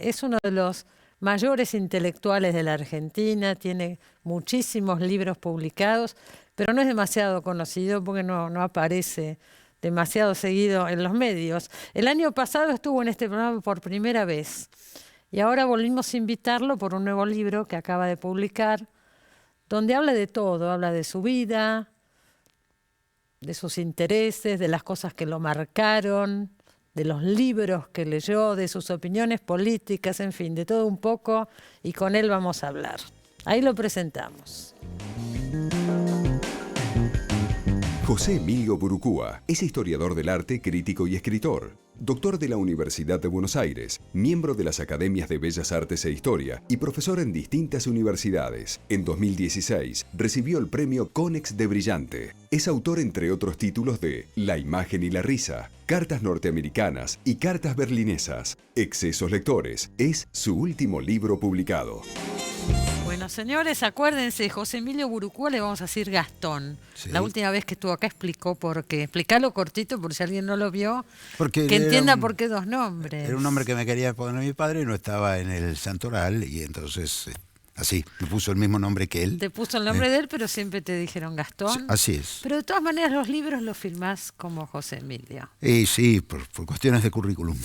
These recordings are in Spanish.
es uno de los mayores intelectuales de la Argentina, tiene muchísimos libros publicados, pero no es demasiado conocido porque no aparece demasiado seguido en los medios. El año pasado estuvo en este programa por primera vez y ahora volvimos a invitarlo por un nuevo libro que acaba de publicar, donde habla de todo, habla de su vida, de sus intereses, de las cosas que lo marcaron, de los libros que leyó, de sus opiniones políticas, en fin, de todo un poco, y con él vamos a hablar. Ahí lo presentamos. José Emilio Burucúa es historiador del arte, crítico y escritor. Doctor de la Universidad de Buenos Aires, miembro de las Academias de Bellas Artes e Historia y profesor en distintas universidades. En 2016 recibió el premio Konex de Brillante. Es autor, entre otros títulos, de La imagen y la risa, Cartas norteamericanas y Cartas berlinesas. Excesos lectores es su último libro publicado. Bueno, señores, acuérdense, José Emilio Burucúa, le vamos a decir Gastón. Sí. La última vez que estuvo acá explicó por qué. Explícalo cortito por si alguien no lo vio, porque que entienda por qué dos nombres. Era un nombre que me quería poner mi padre y no estaba en el santoral, y entonces así, me puso el mismo nombre que él. Te puso el nombre de él, pero siempre te dijeron Gastón. Sí, así es. Pero de todas maneras los libros los firmás como José Emilio. Y sí, por cuestiones de currículum.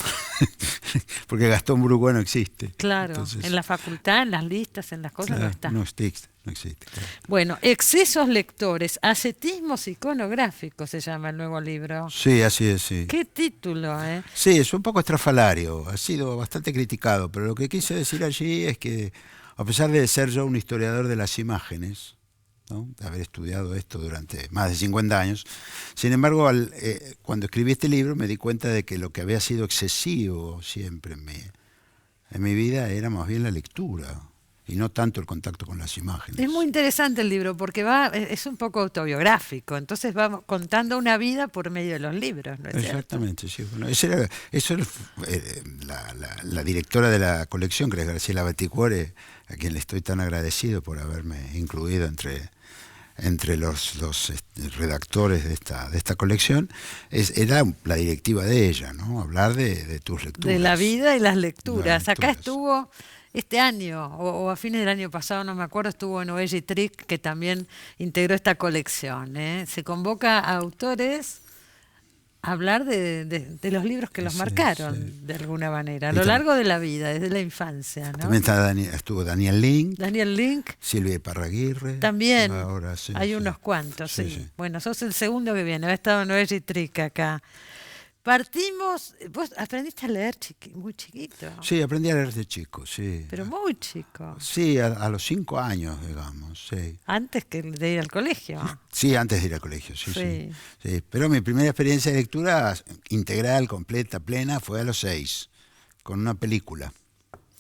Porque Gastón Burucúa no existe. Claro, entonces, en la facultad, en las listas, en las cosas claro, no está. No existe. Claro. Bueno, Excesos lectores, ascetismos iconográficos se llama el nuevo libro. Sí, así es, sí. ¿Qué título, eh? Sí, es un poco estrafalario, ha sido bastante criticado, pero lo que quise decir allí es que, a pesar de ser yo un historiador de las imágenes, ¿no?, de haber estudiado esto durante más de 50 años, sin embargo, cuando escribí este libro me di cuenta de que lo que había sido excesivo siempre en mi vida era más bien la lectura y no tanto el contacto con las imágenes. Es muy interesante el libro porque es un poco autobiográfico, entonces va contando una vida por medio de los libros, ¿no es Exactamente, cierto? sí. Bueno, eso era la directora de la colección, que es Graciela Baticuore, a quien le estoy tan agradecido por haberme incluido entre los redactores de esta colección. Era la directiva de ella, ¿no? Hablar de tus lecturas. De la vida y las lecturas. Acá estuvo este año, o a fines del año pasado, no me acuerdo, estuvo Noelle Trick, que también integró esta colección, ¿eh? Se convoca a autores a hablar de los libros que los marcaron, de alguna manera, a lo largo de la vida, desde la infancia, ¿no? También estuvo Daniel Link. Silvia Iparraguirre. También, ahora, hay unos cuantos, sí. Bueno, sos el segundo que viene, ha estado Noelle Trick acá. Partimos, vos aprendiste a leer muy chiquito. Sí, aprendí a leer de chico, sí. Pero muy chico. Sí, a los 5 años, digamos, sí. Antes que de ir al colegio. Sí, antes de ir al colegio, sí. Pero mi primera experiencia de lectura integral, completa, plena, fue a los 6, con una película.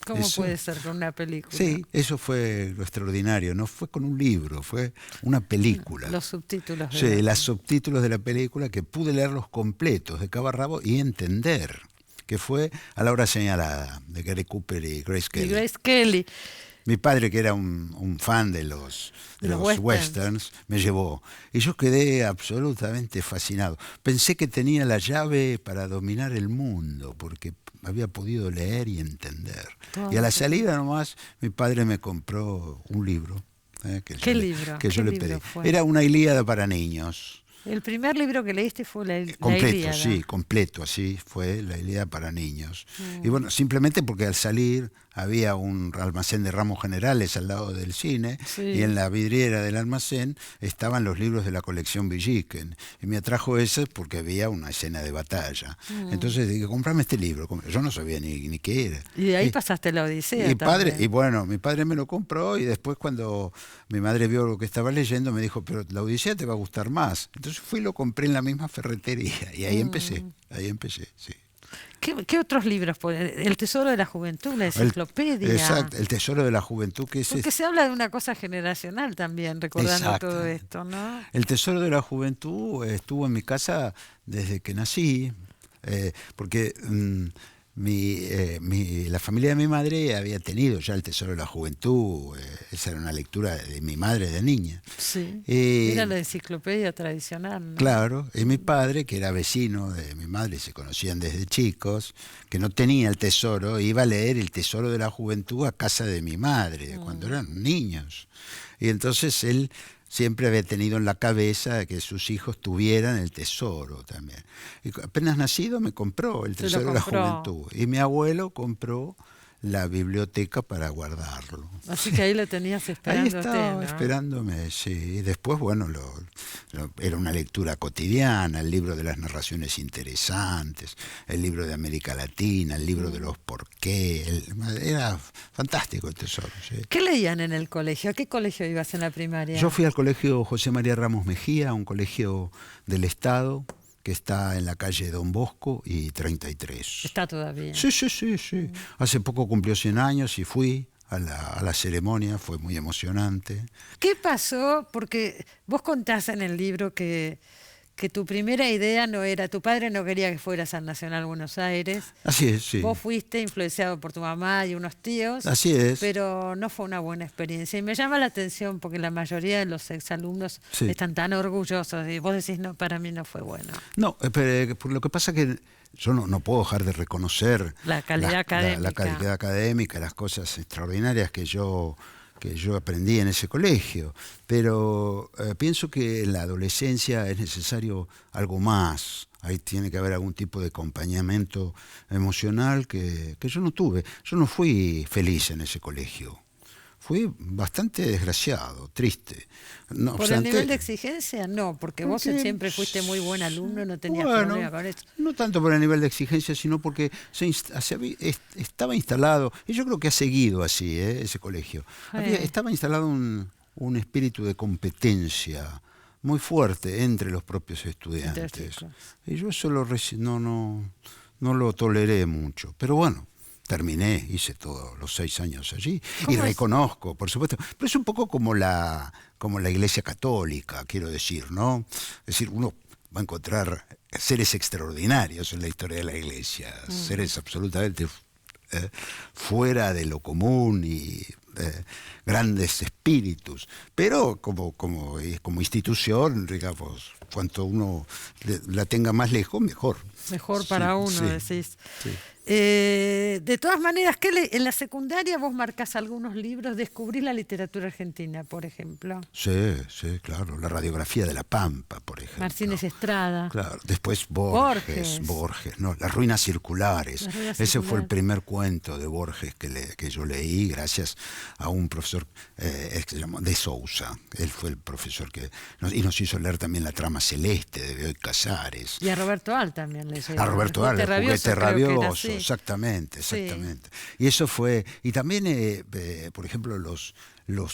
¿Cómo puede ser con una película? Sí, eso fue lo extraordinario. No fue con un libro, fue una película. Los subtítulos. Sí, los subtítulos de la película, que pude leerlos completos, de cabo a rabo, y entender, que fue A la hora señalada, de Gary Cooper y Grace Kelly. Mi padre, que era un fan de los westerns, me llevó. Y yo quedé absolutamente fascinado. Pensé que tenía la llave para dominar el mundo, porque había podido leer y entender. Y a la salida nomás, mi padre me compró un libro. ¿Qué libro? Que yo le pedí. Era una Ilíada para niños. El primer libro que leíste fue la Ilíada. Completo, sí, completo, así fue la Ilíada para niños. Y bueno, simplemente porque al salir había un almacén de ramos generales al lado del cine, y en la vidriera del almacén estaban los libros de la colección Villiquen. Y me atrajo ese porque había una escena de batalla. Entonces dije, comprame este libro. Yo no sabía ni qué era. Y de ahí pasaste la Odisea. Y bueno, mi padre me lo compró, y después, cuando mi madre vio lo que estaba leyendo, me dijo, pero la Odisea te va a gustar más. Entonces fui y lo compré en la misma ferretería, y ahí empecé, sí. ¿Qué otros libros? El Tesoro de la Juventud, la enciclopedia. Exacto, El Tesoro de la Juventud, que es... Porque se habla de una cosa generacional también, recordando todo esto, ¿no? El Tesoro de la Juventud estuvo en mi casa desde que nací, porque la familia de mi madre había tenido ya El Tesoro de la Juventud. Esa era una lectura de mi madre de niña. Sí, era la enciclopedia tradicional, ¿no? Claro, y mi padre, que era vecino de mi madre, se conocían desde chicos, que no tenía el tesoro, iba a leer El Tesoro de la Juventud a casa de mi madre, cuando eran niños. Y entonces él siempre había tenido en la cabeza que sus hijos tuvieran el tesoro también. Y apenas nacido me compró El Tesoro de la Juventud. Y mi abuelo compró la biblioteca para guardarlo. Así que ahí lo tenías esperándote, ahí estaba, ¿no? esperándome, sí. Y después, bueno, era una lectura cotidiana, el libro de las narraciones interesantes, el libro de América Latina, el libro de los porqué. Era fantástico El Tesoro, sí. ¿Qué leían en el colegio? ¿A qué colegio ibas en la primaria? Yo fui al colegio José María Ramos Mejía, un colegio del Estado, que está en la calle Don Bosco y 33. ¿Está todavía? Sí. Hace poco cumplió 100 años y fui a la ceremonia, fue muy emocionante. ¿Qué pasó? Porque vos contás en el libro que tu primera idea no era, tu padre no quería que fueras al Nacional Buenos Aires. Así es, sí. Vos fuiste influenciado por tu mamá y unos tíos. Así es. Pero no fue una buena experiencia. Y me llama la atención porque la mayoría de los exalumnos están tan orgullosos y vos decís, no, para mí no fue bueno. No, pero por lo que pasa que yo no puedo dejar de reconocer la calidad académica. La calidad académica, las cosas extraordinarias que yo aprendí en ese colegio, pero pienso que en la adolescencia es necesario algo más. Ahí tiene que haber algún tipo de acompañamiento emocional que yo no tuve. Yo no fui feliz en ese colegio. Fui bastante desgraciado, triste. No ¿Por el nivel de exigencia? No, porque vos siempre fuiste muy buen alumno, no tenías problema con eso. No tanto por el nivel de exigencia, sino porque estaba instalado, y yo creo que ha seguido así, ese colegio. Estaba instalado un espíritu de competencia muy fuerte entre los propios estudiantes. Y yo eso no lo toleré mucho. Pero bueno, terminé, hice todos los 6 años allí y reconozco, por supuesto, pero es un poco como la Iglesia Católica, quiero decir, ¿no? Es decir, uno va a encontrar seres extraordinarios en la historia de la Iglesia, seres absolutamente fuera de lo común y grandes espíritus, pero como institución, digamos, cuanto uno la tenga más lejos, mejor. Mejor para uno, decís. Sí. De todas maneras, en la secundaria vos marcás algunos libros, descubrís la literatura argentina, por ejemplo. Sí, claro. La radiografía de la Pampa, por ejemplo. Martínez Estrada. Claro. Después Borges, ¿no? Las ruinas circulares. Ese fue el primer cuento de Borges que yo leí gracias a un profesor que se llamó de Sousa. Él fue el profesor y nos hizo leer también La trama celeste de Bioy Casares. Y a Roberto Al también le llegó. A Roberto Al, el juguete rabioso. Exactamente. Y eso fue, y también, por ejemplo, los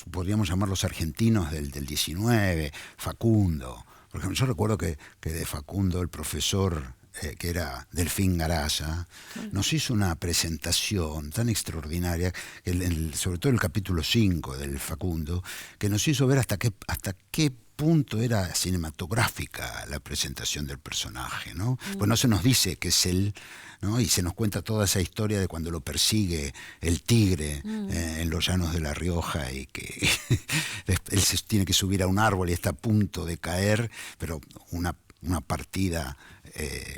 podríamos llamar los argentinos del 19, Facundo. Por ejemplo, yo recuerdo que de Facundo, el profesor, que era Delfín Garaya, nos hizo una presentación tan extraordinaria, sobre todo el capítulo 5 del Facundo, que nos hizo ver hasta qué punto era cinematográfica la presentación del personaje, ¿no? Pues no se nos dice que es él, ¿no? Y se nos cuenta toda esa historia de cuando lo persigue el tigre en los llanos de La Rioja y que él se tiene que subir a un árbol y está a punto de caer, pero una partida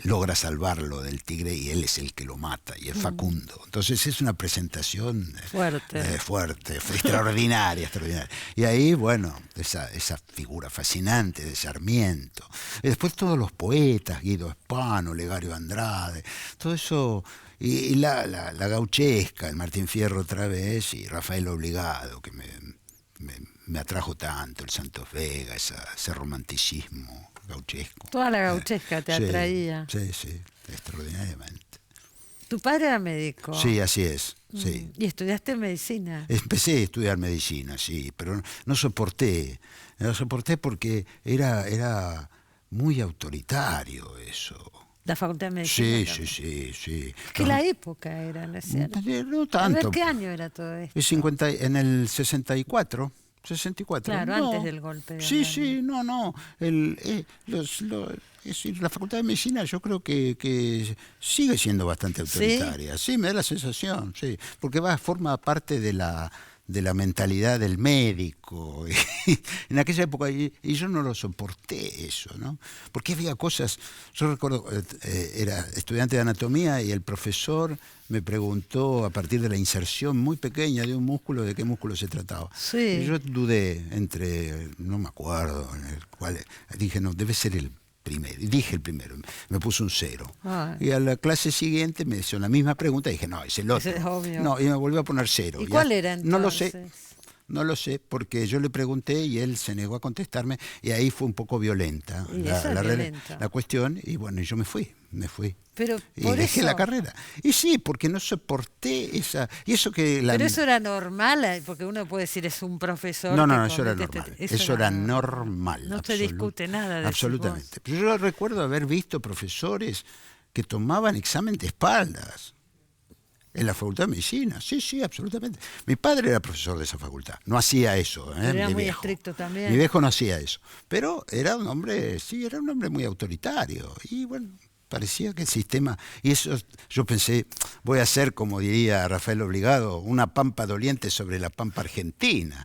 logra salvarlo del tigre y él es el que lo mata, y es Facundo. Entonces es una presentación fuerte, extraordinaria. Y ahí, bueno, esa figura fascinante de Sarmiento. Y después todos los poetas, Guido Spano, Legario Andrade, todo eso, y la gauchesca, el Martín Fierro otra vez, y Rafael Obligado, que me atrajo tanto, el Santos Vega, ese romanticismo gauchesco. Toda la gauchesca te atraía. Sí, extraordinariamente. ¿Tu padre era médico? Sí, así es. Sí. ¿Y estudiaste medicina? Empecé a estudiar medicina, sí, pero no soporté. No soporté porque era muy autoritario eso. ¿La facultad de medicina? Sí. ¿Qué la época era? No tanto. A ver, ¿qué año era todo esto? En el 64. 64. Claro, antes del golpe. Sí, no. decir, la Facultad de Medicina yo creo que sigue siendo bastante autoritaria. Sí, me da la sensación, sí, porque forma parte de la mentalidad del médico. En aquella época, y yo no lo soporté eso, ¿no? Porque había cosas, yo recuerdo, era estudiante de anatomía y el profesor me preguntó a partir de la inserción muy pequeña de un músculo, de qué músculo se trataba. Sí. Y yo dudé no me acuerdo, en el cual dije, no, debe ser el primero. Y dije el primero, me puso un 0. Y a la clase siguiente me hizo la misma pregunta y dije, no, es el otro. Es obvio. No, y me volvió a poner 0. ¿Y cuál era entonces? No lo sé, porque yo le pregunté y él se negó a contestarme y ahí fue un poco violenta la cuestión y bueno, yo me fui. Pero y dejé la carrera. Y sí, porque no soporté esa... Y eso que Pero eso era normal, porque uno puede decir es un profesor... No, eso era normal. Eso era normal. No se discute nada de absolutamente. Pero yo recuerdo haber visto profesores que tomaban examen de espaldas en la Facultad de Medicina. Sí, absolutamente. Mi padre era profesor de esa facultad. No hacía eso. Era muy estricto también. Mi viejo no hacía eso. Pero era un hombre muy autoritario. Y bueno, parecía que el sistema... Y eso yo pensé, voy a hacer, como diría Rafael Obligado, una pampa doliente sobre la pampa argentina.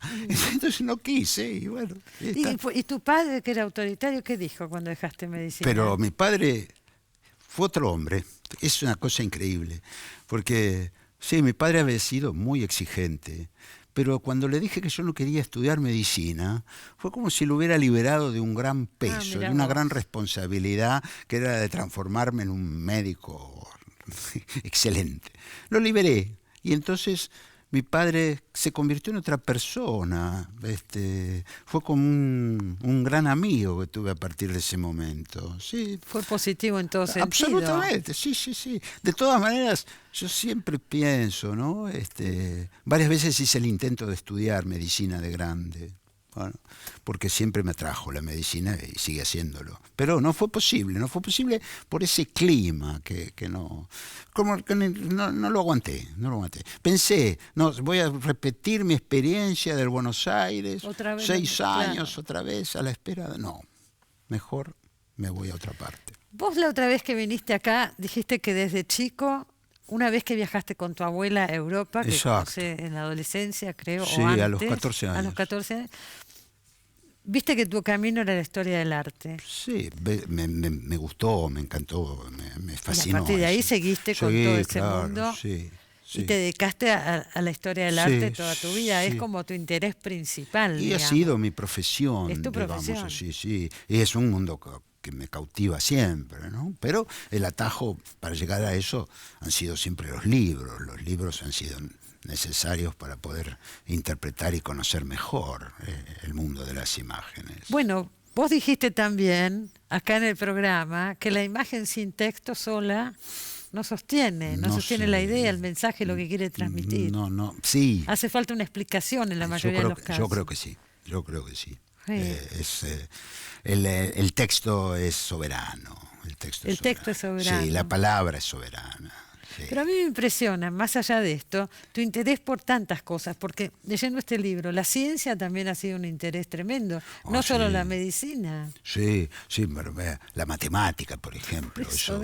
Entonces no quise y bueno. ¿Y tu padre, que era autoritario, qué dijo cuando dejaste medicina? Pero mi padre fue otro hombre. Es una cosa increíble. Porque, sí, mi padre había sido muy exigente, pero cuando le dije que yo no quería estudiar medicina, fue como si lo hubiera liberado de un gran peso, de una gran responsabilidad, que era de transformarme en un médico excelente. Lo liberé, y entonces mi padre se convirtió en otra persona. Fue como un gran amigo que tuve a partir de ese momento. Sí. Fue positivo en todo sentido. Absolutamente, sí. De todas maneras, yo siempre pienso, ¿no? Varias veces hice el intento de estudiar medicina de grande. Bueno, porque siempre me atrajo la medicina y sigue haciéndolo. Pero no fue posible por ese clima que no lo aguanté. Pensé, no, voy a repetir mi experiencia del Buenos Aires, 6 años, otra vez, a la espera. No, mejor me voy a otra parte. Vos la otra vez que viniste acá dijiste que desde chico, una vez que viajaste con tu abuela a Europa, que conocí en la adolescencia, creo, sí, o antes, a los 14 años. A los 14 años. Viste que tu camino era la historia del arte. Sí, me gustó, me encantó, me fascinó. Y a partir de ahí seguiste con todo ese mundo. Sí. Y te dedicaste a la historia del arte toda tu vida. Es como tu interés principal. Y digamos. Ha sido mi profesión. Es tu profesión. Sí. Y es un mundo que me cautiva siempre, ¿no? Pero el atajo para llegar a eso han sido siempre los libros. Los libros han sido necesarios para poder interpretar y conocer mejor el mundo de las imágenes. Bueno, vos dijiste también acá en el programa que la imagen sin texto sola no sostiene la idea, el mensaje, lo que quiere transmitir. Sí. Hace falta una explicación en la mayoría de los casos. Yo creo que sí. El texto es soberano. El texto es soberano. Sí, la palabra es soberana. Sí. Pero a mí me impresiona, más allá de esto, tu interés por tantas cosas, porque leyendo este libro, la ciencia también ha sido un interés tremendo, no solo la medicina. Sí, pero la matemática, por ejemplo. Eso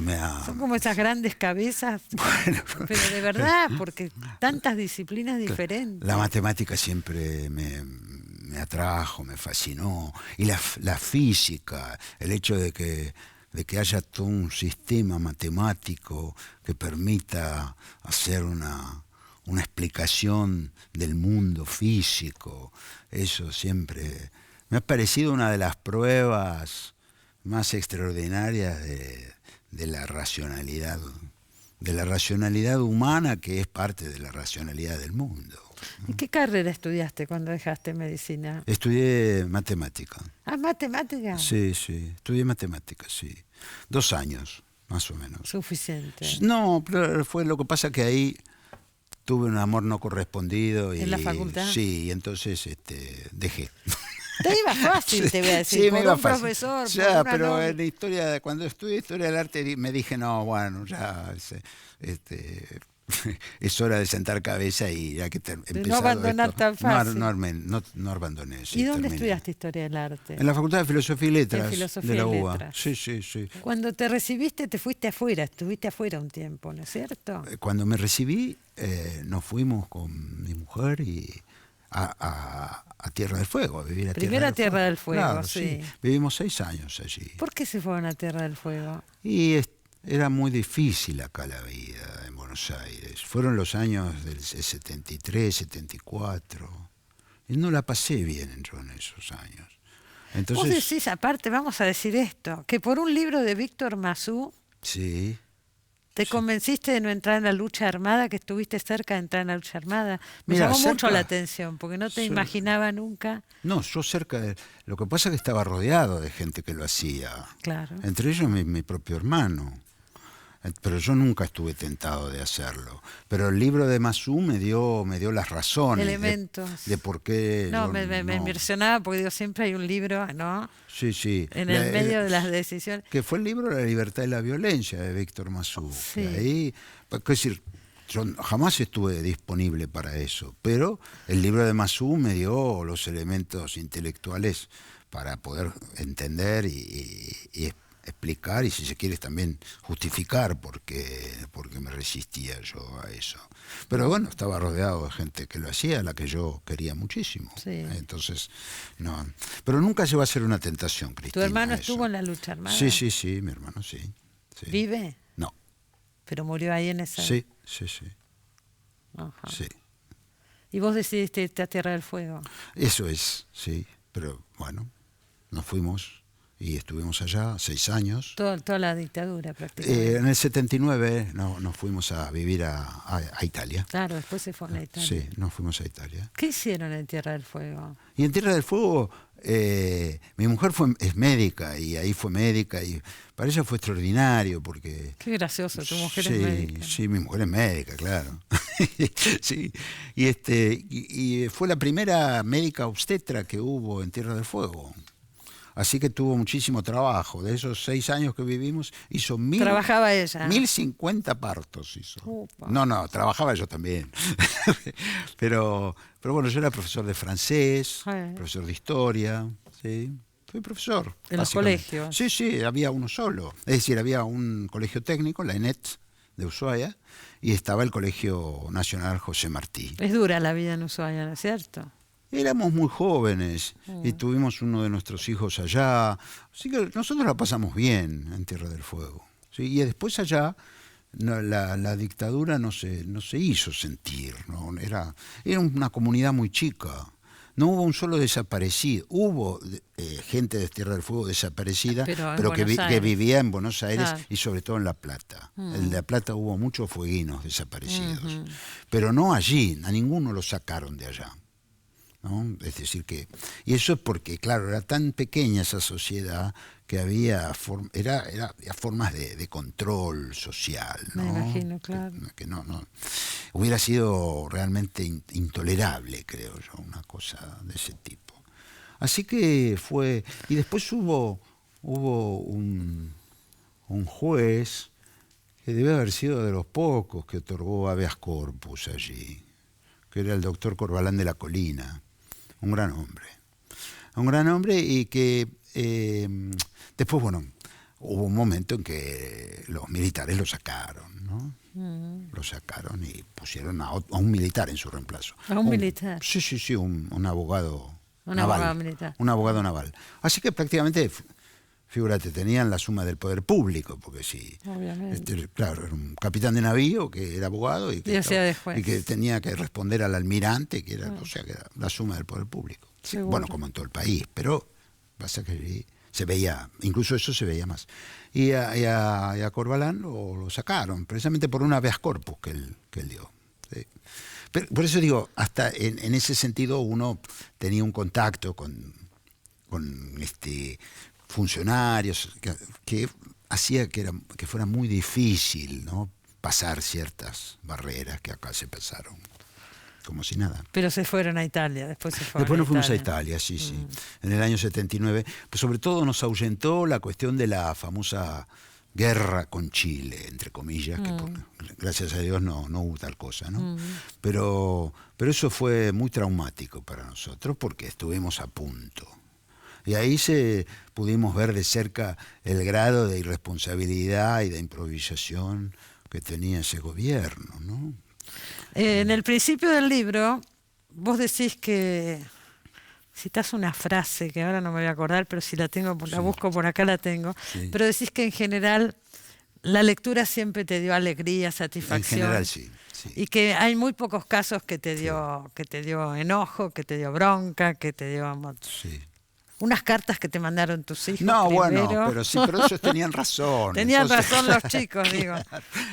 me ha... Son como esas grandes cabezas, pero de verdad, porque tantas disciplinas diferentes. La matemática siempre me atrajo, me fascinó. Y la física, el hecho de que haya todo un sistema matemático que permita hacer una explicación del mundo físico, eso siempre me ha parecido una de las pruebas más extraordinarias de la racionalidad humana, que es parte de la racionalidad del mundo. ¿Y qué carrera estudiaste cuando dejaste medicina? Estudié matemática. ¿Ah, matemática? Sí, estudié matemática, sí. 2 años, más o menos. Suficiente. No, pero fue lo que pasa que ahí tuve un amor no correspondido. ¿En la facultad? Sí, y entonces dejé. Te iba fácil, te voy a decir, sí, por me iba un fácil. profesor. Ya, pero en la historia, cuando estudié historia del arte, me dije, no, bueno, ya, es hora de sentar cabeza y hay que empezar. No abandonar tan fácil. No abandoné. Sí, ¿Y dónde terminé. estudiaste Historia del Arte? En la Facultad de Filosofía y Letras Filosofía de la y UBA. Letras. Sí. Cuando te recibiste te fuiste afuera, estuviste afuera un tiempo, ¿no es cierto? Cuando me recibí, nos fuimos con mi mujer y a Tierra del Fuego, a vivir a Primero a Tierra del Fuego, claro, sí. Vivimos 6 años allí. ¿Por qué se fueron a Tierra del Fuego? Y era muy difícil acá la vida en Buenos Aires. Fueron los años del 73, 74. Y no la pasé bien yo en esos años. Entonces, vos decís, aparte, vamos a decir esto, que por un libro de Víctor Masú, sí. ¿te convenciste de no entrar en la lucha armada, que estuviste cerca de entrar en la lucha armada? Me Mira, llamó cerca, mucho la atención, porque no te imaginaba nunca. No, yo cerca de... Lo que pasa es que estaba rodeado de gente que lo hacía. Claro. Entre ellos mi propio hermano. Pero yo nunca estuve tentado de hacerlo. Pero el libro de Masú me dio las razones. Elementos. De por qué... No, me impresionaba, porque digo, siempre hay un libro, ¿no? Sí. En el medio de las decisiones. Que fue el libro La libertad y la violencia de Víctor Masú. Sí. Ahí, es decir, yo jamás estuve disponible para eso, pero el libro de Masú me dio los elementos intelectuales para poder entender y explicar y, si se quiere, también justificar porque me resistía yo a eso. Pero bueno, estaba rodeado de gente que lo hacía, a la que yo quería muchísimo. Sí. Entonces, no. Pero nunca llegó a ser una tentación, Cristina. ¿Tu hermano eso. estuvo en la lucha armada? Sí, mi hermano, sí. ¿Vive? No. ¿Pero murió ahí en esa? Sí. Ajá. Sí. ¿Y vos decidiste irte a Tierra del Fuego? Eso es, sí. Pero bueno, nos fuimos y estuvimos allá 6 años. Toda la dictadura prácticamente. En el 79 nos fuimos a vivir a Italia. Claro, después se fueron a Italia. Sí, nos fuimos a Italia. ¿Qué hicieron en Tierra del Fuego? Y en Tierra del Fuego, mi mujer es médica y ahí fue médica y para ella fue extraordinario porque... Qué gracioso, tu mujer es médica. Sí, mi mujer es médica, claro. Sí, y fue la primera médica obstetra que hubo en Tierra del Fuego. Así que tuvo muchísimo trabajo. De esos 6 años que vivimos, hizo ¿Trabajaba ella? 1050 partos hizo. Upa. No, trabajaba yo también. pero bueno, yo era profesor de francés, profesor de historia, ¿sí? Fui profesor. ¿En los colegios? Sí, había uno solo. Es decir, había un colegio técnico, la ENET de Ushuaia, y estaba el Colegio Nacional José Martí. Es dura la vida en Ushuaia, ¿no es cierto? Éramos muy jóvenes y tuvimos uno de nuestros hijos allá, así que nosotros la pasamos bien en Tierra del Fuego. ¿Sí? Y después allá la dictadura no se hizo sentir, ¿no? Era una comunidad muy chica. No hubo un solo desaparecido. Hubo gente de Tierra del Fuego desaparecida, pero que vivía en Buenos Aires y sobre todo en La Plata. En La Plata hubo muchos fueguinos desaparecidos. Pero no allí, a ninguno lo sacaron de allá. ¿No? Es decir que... Y eso es porque, claro, era tan pequeña esa sociedad que había formas de control social, ¿no? Me imagino, claro. Que no hubiera sido realmente intolerable, creo yo, una cosa de ese tipo. Así que fue... Y después hubo un juez que debe haber sido de los pocos que otorgó habeas corpus allí, que era el doctor Corbalán de la Colina. Un gran hombre y que después, bueno, hubo un momento en que los militares lo sacaron, ¿no? Lo sacaron y pusieron a un militar en su reemplazo. ¿A un militar? Sí, un abogado naval. Abogado militar. Un abogado naval. Así que prácticamente, figúrate, tenían la suma del poder público, porque sí. Obviamente. Claro, era un capitán de navío que era abogado y que tenía que responder al almirante, que era, o sea, que era la suma del poder público. Sí, bueno, como en todo el país, pero pasa que se veía, incluso eso se veía más. Y a Corbalán lo sacaron, precisamente por un habeas corpus que él dio. ¿Sí? Pero, por eso digo, hasta en ese sentido uno tenía un contacto con funcionarios que hacía que fuera muy difícil, ¿no? Pasar ciertas barreras que acá se pasaron como si nada. Pero se fueron a Italia, después nos fuimos a Italia, sí. En el año 79, pues sobre todo nos ahuyentó la cuestión de la famosa guerra con Chile, entre comillas, que gracias a Dios no hubo tal cosa, ¿no? Pero eso fue muy traumático para nosotros porque estuvimos a punto. Y ahí pudimos ver de cerca el grado de irresponsabilidad y de improvisación que tenía ese gobierno, ¿no? En el principio del libro, vos decís que citás una frase que ahora no me voy a acordar, pero si la tengo, la busco por acá, la tengo. Sí. Pero decís que en general la lectura siempre te dio alegría, satisfacción. En general sí. Y que hay muy pocos casos que te dio enojo, que te dio bronca, que te dio... Sí. Unas cartas que te mandaron tus hijos. No, primero. Bueno, pero ellos tenían razón. Tenían razón los chicos, digo.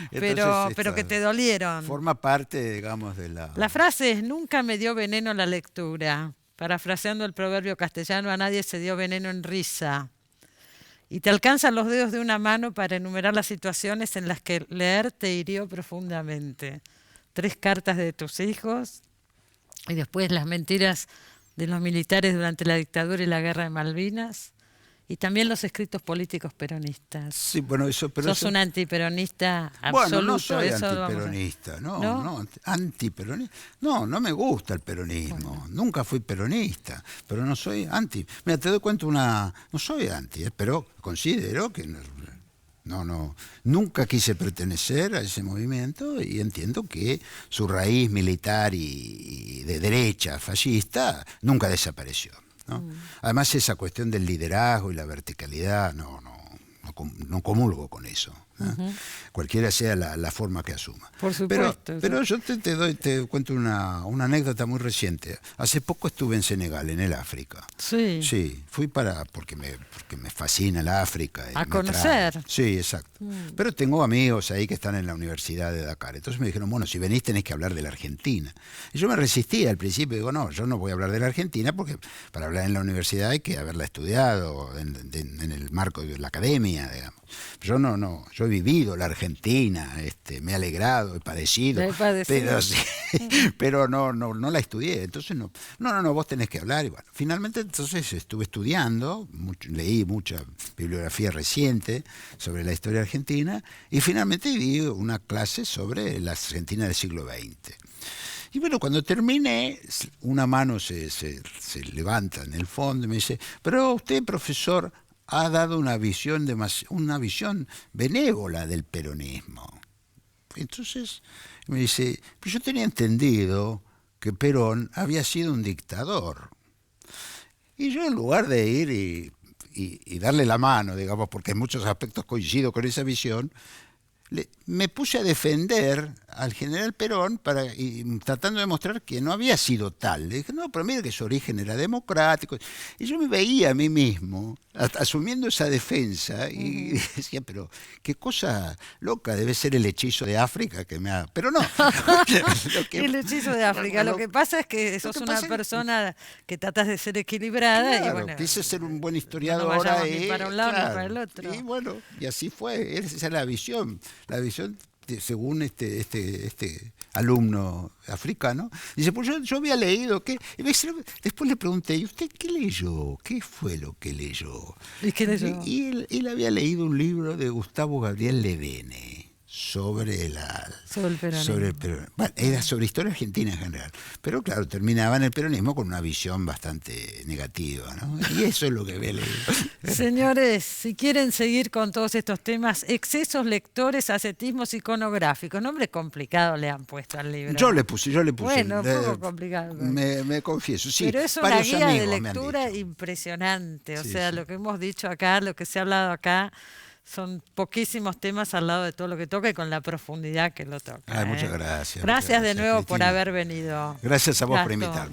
Pero que te dolieron. Forma parte, digamos, de la... La frase es: nunca me dio veneno la lectura. Parafraseando el proverbio castellano, a nadie se dio veneno en risa. Y te alcanzan los dedos de una mano para enumerar las situaciones en las que leer te hirió profundamente. 3 cartas de tus hijos y después las mentiras de los militares durante la dictadura y la guerra de Malvinas, y también los escritos políticos peronistas. Sí, bueno, sos un antiperonista absoluto. Bueno, no soy antiperonista, antiperonista. No me gusta el peronismo. Bueno. Nunca fui peronista, pero no soy anti. Mira, te doy cuenta no soy anti, pero considero que nunca quise pertenecer a ese movimiento y entiendo que su raíz militar y de derecha fascista nunca desapareció, ¿no? Además, esa cuestión del liderazgo y la verticalidad, no comulgo con eso, ¿no? Cualquiera sea la forma que asuma. Por supuesto. Pero yo te cuento una anécdota muy reciente. Hace poco estuve en Senegal, en el África. Sí. Sí, fui porque me fascina el África. A conocer. Sí, exacto. Pero tengo amigos ahí que están en la Universidad de Dakar. Entonces me dijeron, bueno, si venís tenés que hablar de la Argentina. Y yo me resistí al principio. Digo, no, yo no voy a hablar de la Argentina porque para hablar en la universidad hay que haberla estudiado en el marco de la academia, digamos. Yo yo he vivido la Argentina, me he alegrado, he padecido, pero no la estudié. Entonces no, vos tenés que hablar. Y bueno, finalmente entonces estuve estudiando, leí mucha bibliografía reciente sobre la historia argentina y finalmente di una clase sobre la Argentina del siglo XX. Y bueno, cuando terminé, una mano se levanta en el fondo y me dice, pero usted, profesor, ha dado una visión benévola del peronismo. Entonces me dice, pues yo tenía entendido que Perón había sido un dictador. Y yo, en lugar de ir y darle la mano, digamos, porque en muchos aspectos coincido con esa visión, me puse a defender al general Perón tratando de mostrar que no había sido tal. Le dije, no, pero mire que su origen era democrático. Y yo me veía a mí mismo asumiendo esa defensa y decía, pero qué cosa loca, debe ser el hechizo de África que me ha... Pero no. El hechizo de África. Lo que pasa es que sos una persona que tratas de ser equilibrada. Claro, y bueno, quise ser un buen historiador. No vayamos ni para un lado ni para el otro. Y bueno, y así fue. Esa es la visión. La visión, según este alumno africano, dice, pues yo había leído que... Después le pregunté, ¿y usted qué leyó? ¿Qué fue lo que leyó? ¿Y qué leyó? Y él había leído un libro de Gustavo Gabriel Levene sobre el peronismo. Bueno, era sobre historia argentina en general. Pero claro, terminaba en el peronismo con una visión bastante negativa, ¿no? Y eso es lo que había leído. Señores, si quieren seguir con todos estos temas, excesos lectores, ascetismos iconográficos. Nombre complicado le han puesto al libro. Yo le puse. Bueno, un poco complicado. Me confieso, sí. Pero es una guía de lectura impresionante. O sea, lo que hemos dicho acá, lo que se ha hablado acá, son poquísimos temas al lado de todo lo que toca y con la profundidad que lo toca. Muchas gracias. Gracias de nuevo Cristina, por haber venido. Gracias a vos por invitarme.